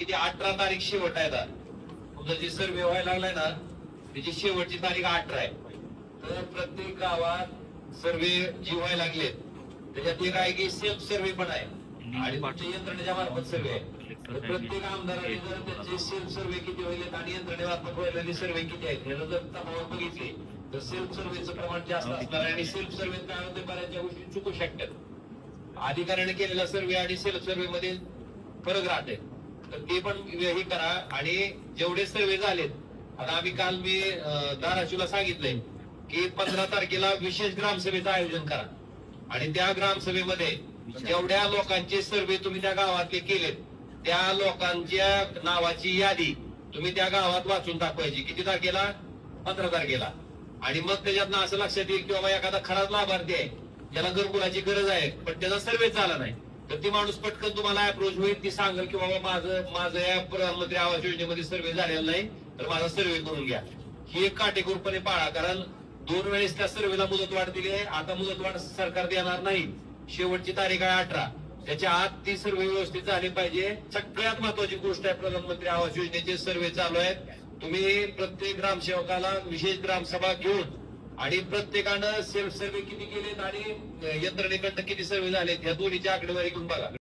की ती 18 तारीख शेवट आहे आता. तुमचा जे सर्वे व्हायला लागलाय ना त्याची शेवटची तारीख 18 आहे. तर प्रत्येक गावात सर्वे जी व्हायला लागलेत त्याच्यात एक आहे की सेल्फ सर्वे पण आहे आणि तुमच्या यंत्रणेच्या मार्फत सर्वे आहे. तर प्रत्येक आमदाराने जर त्यांचे सेल्फ सर्वे किती होईल आणि यंत्रणेमार्फत व्हायला सर्वे किती आहेत ह्याला जर तफावत बघितली तर सेल्फ सर्वेचं प्रमाण जास्त असणार आहे. आणि सेल्फ सर्वेत काय होते बऱ्याचशा गोष्टी चुकू शकतात. अधिकाऱ्याने केलेला सर्वे आणि सेल्फ सर्वे मध्ये फरक राहते. तर ते पण हे करा. आणि जेवढे सर्वे झालेत आता आम्ही काल मी धाराशिवला सांगितलंय की 15 तारखेला विशेष ग्रामसभेचं आयोजन करा आणि त्या ग्रामसभेमध्ये जेवढ्या लोकांचे सर्वे तुम्ही त्या गावातले केलेत त्या लोकांच्या नावाची यादी तुम्ही त्या गावात वाचून दाखवायची. किती तारखेला? 15 तारखेला. आणि मग त्याच्यातनं असं लक्षात येईल की बाबा एखादा खराच लाभार्थी आहे ज्याला घरकुलाची गरज आहे पण त्याचा सर्वे झाला नाही तर ती माणूस पटकन तुम्हाला अप्रोच होईल. ती सांगेल की बाबा माझं या प्रधानमंत्री आवास योजनेमध्ये सर्वे झालेला नाही तर माझा सर्वे करून घ्या. ही एक काटेकोरपणे पाळा. कारण 2 वेळेस त्या सर्वेला मुदतवाढ दिली आहे. आता मुदतवाढ सरकार देणार नाही. शेवटची तारीख आहे 18. त्याच्या आत ती सर्वे व्यवस्थित झाली पाहिजे. सगळ्यात महत्वाची गोष्ट आहे प्रधानमंत्री आवास योजनेचे सर्वे चालू आहेत. तुम्ही प्रत्येक ग्रामसेवकाला विशेष ग्रामसभा घेऊन आणि प्रत्येकानं सेल्फ सर्वे किती केलेत आणि यंत्रणेकडनं किती सर्वे झालेत ह्या दोन्हीची आकडेवारी घेऊन बघा.